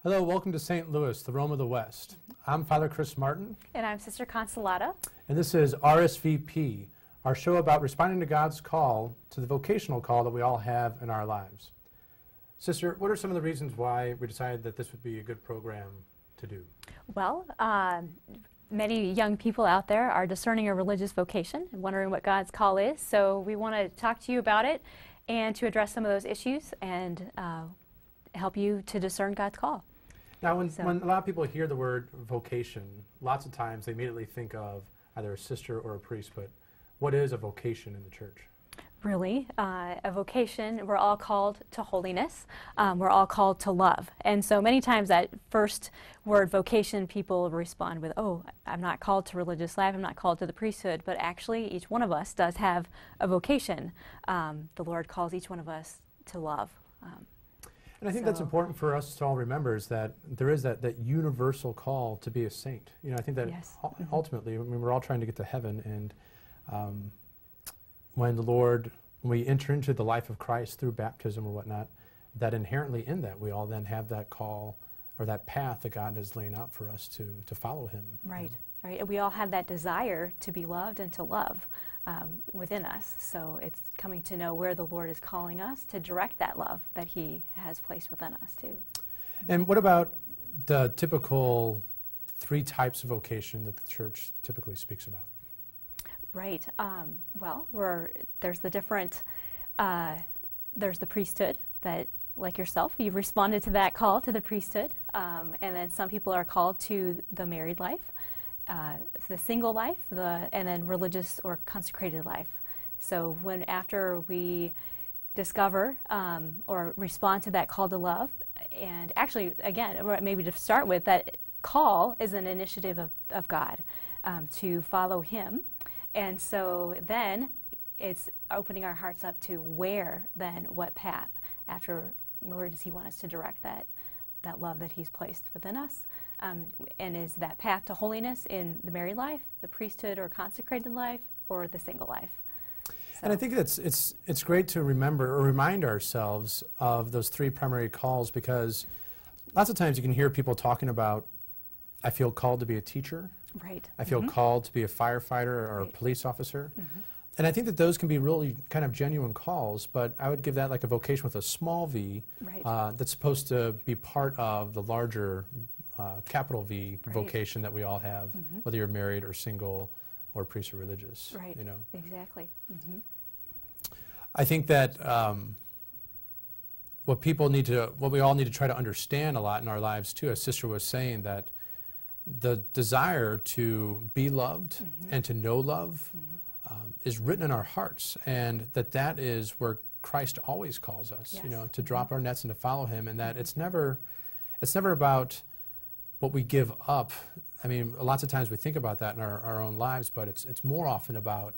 Hello, welcome to St. Louis, the Rome of the West. I'm Father Chris Martin. And I'm Sister Consolata. And this is RSVP, our show about responding to God's call, to the vocational call that we all have in our lives. Sister, what are some of the reasons why we decided that this would be a good program to do? Well, many young people out there are discerning a religious vocation and wondering what God's call is. So we want to talk to you about it and to address some of those issues and help you to discern God's call. Now, when a lot of people hear the word vocation, lots of times they immediately think of either a sister or a priest, but what is a vocation in the church? Really, a vocation, we're all called to holiness. We're all called to love. And so many times that first word vocation, people respond with, oh, I'm not called to religious life, I'm not called to the priesthood, but actually each one of us does have a vocation. The Lord calls each one of us to love. And I think that's important for us to all remember, is that there is that universal call to be a saint. You know, I think that ultimately, I mean, we're all trying to get to heaven, and when we enter into the life of Christ through baptism or whatnot, that inherently in that we all then have that call or that path that God is laying out for us to follow Him. Right, right. And we all have that desire to be loved and to love within us. So it's coming to know where the Lord is calling us to direct that love that He has placed within us too. And what about the typical 3 types of vocation that the church typically speaks about? Right. Well, there's the different, there's the priesthood that, like yourself, you've responded to that call to the priesthood. And then some people are called to the married life, the single life, and then religious or consecrated life. So after we discover or respond to that call to love, and actually, again, maybe to start with, that call is an initiative of God to follow Him. And so then it's opening our hearts up to what path, where does He want us to direct that love that He's placed within us? And is that path to holiness in the married life, the priesthood or consecrated life, or the single life? So. And I think it's great to remember or remind ourselves of those 3 primary calls, because lots of times you can hear people talking about, I feel called to be a teacher. Right. I feel called to be a firefighter or a police officer. And I think that those can be really kind of genuine calls, but I would give that like a vocation with a small v, that's supposed to be part of the larger capital V vocation that we all have, whether you're married or single or priest or religious. Right, you know? Exactly. I think that what we all need to try to understand a lot in our lives too, as Sister was saying, that the desire to be loved and to know love is written in our hearts, and that is where Christ always calls us, you know, to drop our nets and to follow Him, and that it's never about what we give up. I mean, lots of times we think about that in our own lives, but it's more often about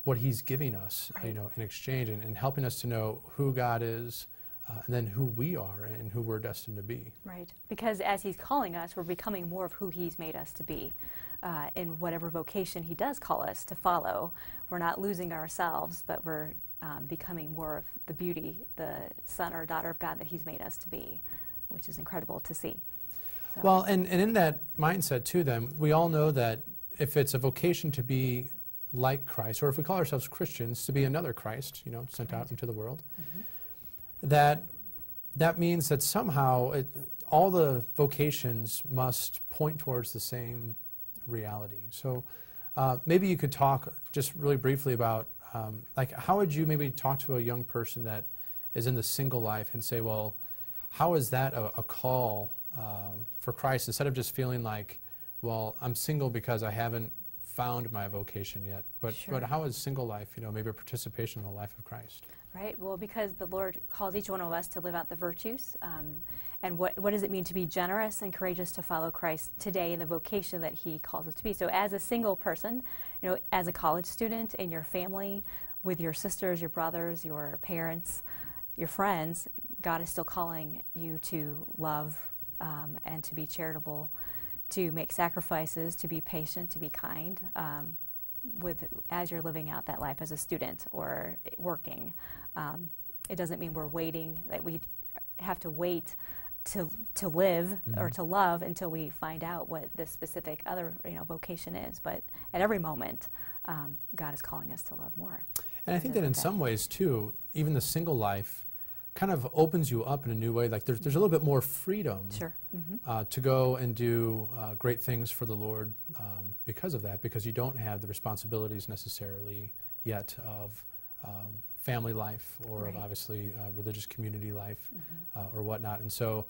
what He's giving us, you know, in exchange, and helping us to know who God is, and then who we are and who we're destined to be. Right, because as He's calling us, we're becoming more of who He's made us to be. In whatever vocation He does call us to follow, we're not losing ourselves, but we're becoming more of the beauty, the son or daughter of God that He's made us to be, which is incredible to see. So. Well, and in that mindset too, then, we all know that if it's a vocation to be like Christ, or if we call ourselves Christians, to be another Christ, you know, sent out into the world, that means that somehow all the vocations must point towards the same reality. So maybe you could talk just really briefly about like, how would you maybe talk to a young person that is in the single life and say, well, how is that a call for Christ, instead of just feeling like, well, I'm single because I haven't found my vocation yet, but how is single life, you know, maybe a participation in the life of Christ? Right. Well, because the Lord calls each one of us to live out the virtues. And what does it mean to be generous and courageous to follow Christ today in the vocation that He calls us to be? So as a single person, you know, as a college student, in your family, with your sisters, your brothers, your parents, your friends, God is still calling you to love and to be charitable, to make sacrifices, to be patient, to be kind, as you're living out that life as a student or working. It doesn't mean we're waiting, that we have to wait to live or to love until we find out what this specific other vocation is. But at every moment, God is calling us to love more. And I think that in some ways too, even the single life kind of opens you up in a new way. Like there's a little bit more freedom to go and do great things for the Lord because of that, because you don't have the responsibilities necessarily yet of family life or of obviously religious community life or whatnot. And so,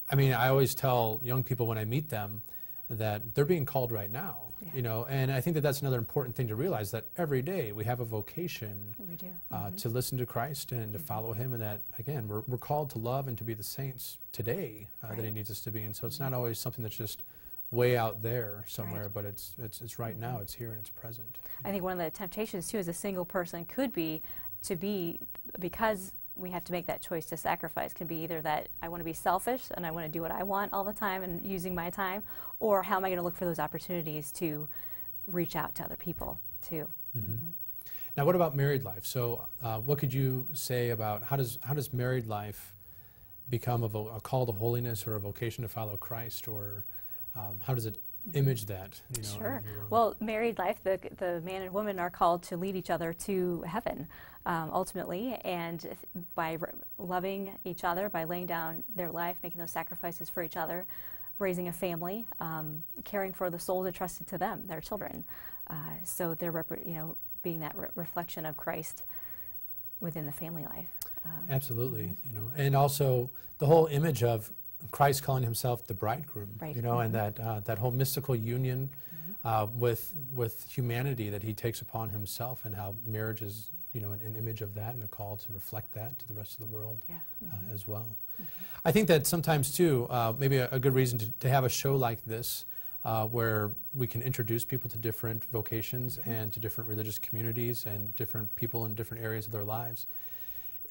I mean, I always tell young people when I meet them that they're being called right now, and I think that that's another important thing to realize, that every day we have a vocation We do. to listen to Christ and to follow Him, and that, again, we're called to love and to be the saints today that He needs us to be. And so it's not always something that's just way out there somewhere, but it's right now, it's here and it's present. I think one of the temptations too as a single person could be to be, because we have to make that choice to sacrifice, can be either that I want to be selfish and I want to do what I want all the time and using my time, or how am I going to look for those opportunities to reach out to other people too. Now, what about married life? So what could you say about how does married life become a call to holiness or a vocation to follow Christ, or how does it image that? Sure. Well, married life, the man and woman are called to lead each other to heaven, ultimately, and by loving each other, by laying down their life, making those sacrifices for each other, raising a family, caring for the souls entrusted to them, their children. So they're being that reflection of Christ within the family life. Absolutely, and also the whole image of Christ calling Himself the bridegroom, and that whole mystical union with humanity that He takes upon Himself, and how marriage is, an image of that and a call to reflect that to the rest of the world as well. I think that sometimes too, maybe a good reason to have a show like this, where we can introduce people to different vocations and to different religious communities and different people in different areas of their lives,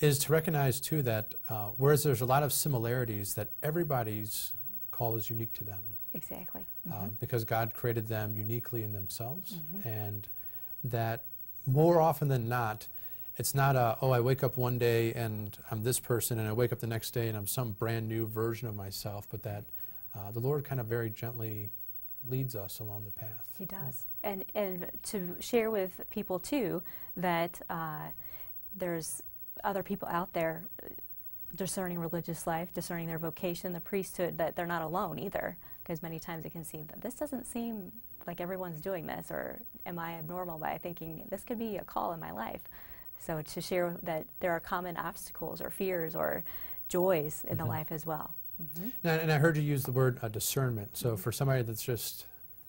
is to recognize too that whereas there's a lot of similarities, that everybody's call is unique to them. Exactly. Because God created them uniquely in themselves, and that more often than not, it's not I wake up one day and I'm this person, and I wake up the next day and I'm some brand new version of myself, but that the Lord kind of very gently leads us along the path. He does. And to share with people too that there's other people out there discerning religious life, discerning their vocation, the priesthood, that they're not alone either, because many times it can seem that this doesn't seem like everyone's doing this, or am I abnormal by thinking this could be a call in my life. So to share that there are common obstacles or fears or joys in the life as well. Now, and I heard you use the word discernment. So for somebody that's just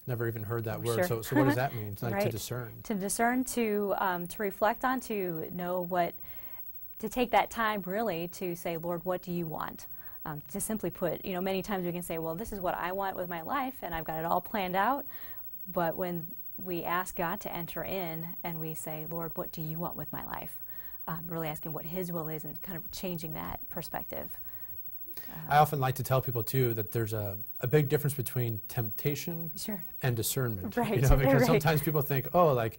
never even heard that word, so what does that mean? Like to discern? To discern, to reflect on, to know what, to take that time really to say, Lord, what do you want? To simply put, many times we can say, well, this is what I want with my life, and I've got it all planned out. But when we ask God to enter in and we say, Lord, what do you want with my life? Really asking what His will is and kind of changing that perspective. I often like to tell people too that there's a big difference between temptation and discernment. Right. Because sometimes people think, I'm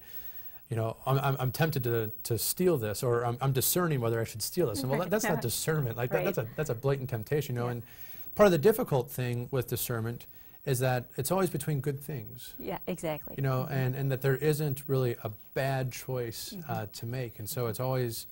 tempted to steal this, or I'm discerning whether I should steal this. And well, that's not discernment. Like that's a blatant temptation, And part of the difficult thing with discernment is that it's always between good things. Yeah, exactly. And that there isn't really a bad choice to make. And so it's always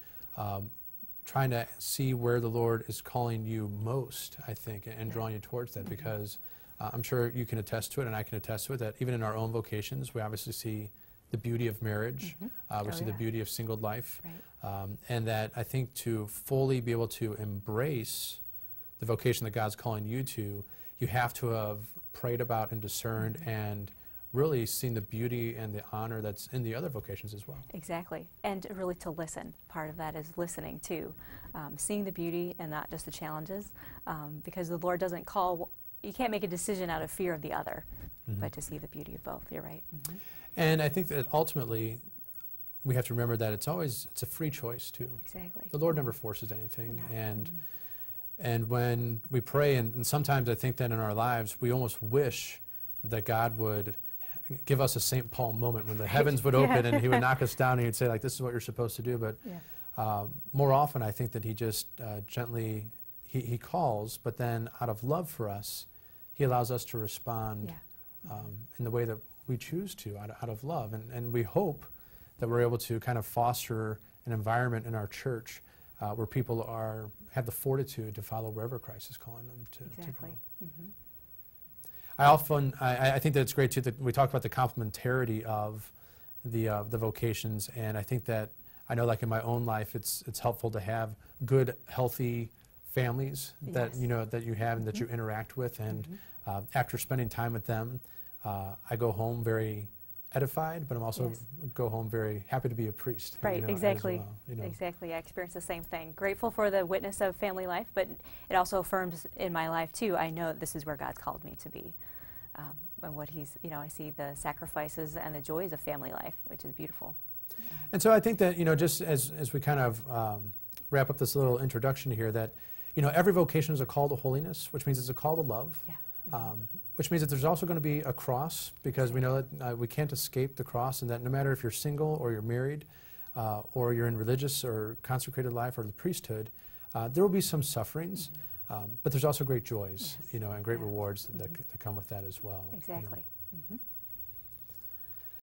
trying to see where the Lord is calling you most, I think, and drawing you towards that, because I'm sure you can attest to it, and I can attest to it, that even in our own vocations, we obviously see the beauty of marriage, we see the beauty of single life, and that I think to fully be able to embrace the vocation that God's calling you to, you have to have prayed about and discerned and really seen the beauty and the honor that's in the other vocations as well. Exactly. And really to listen. Part of that is listening too. Seeing the beauty and not just the challenges, because the Lord doesn't call, you can't make a decision out of fear of the other, but to see the beauty of both. You're right. And I think that ultimately we have to remember that it's a free choice too. Exactly. The Lord never forces anything. No. And when we pray, and sometimes I think that in our lives, we almost wish that God would give us a St. Paul moment when the heavens would open and He would knock us down and He'd say, like, this is what you're supposed to do. But more often I think that He just gently he calls, but then out of love for us, he allows us to respond in the way that we choose to, out of love. And we hope that we're able to kind of foster an environment in our church where people have the fortitude to follow wherever Christ is calling them to go. Mm-hmm. I think that it's great too that we talk about the complementarity of the vocations, and I think that I know, like in my own life, it's helpful to have good, healthy families that you know that you have and that you interact with, and after spending time with them, I go home very edified, but I'm also go home very happy to be a priest. Right, exactly. As well, you know. Exactly. I experience the same thing. Grateful for the witness of family life, but it also affirms in my life too. I know this is where God's called me to be, and what He's, I see the sacrifices and the joys of family life, which is beautiful. And so I think that just as we kind of wrap up this little introduction here, that every vocation is a call to holiness, which means it's a call to love. Yeah. Which means that there's also going to be a cross, because we know that we can't escape the cross, and that no matter if you're single or you're married or you're in religious or consecrated life or the priesthood, there will be some sufferings, but there's also great joys, and great rewards that come with that as well. Exactly. Mm-hmm.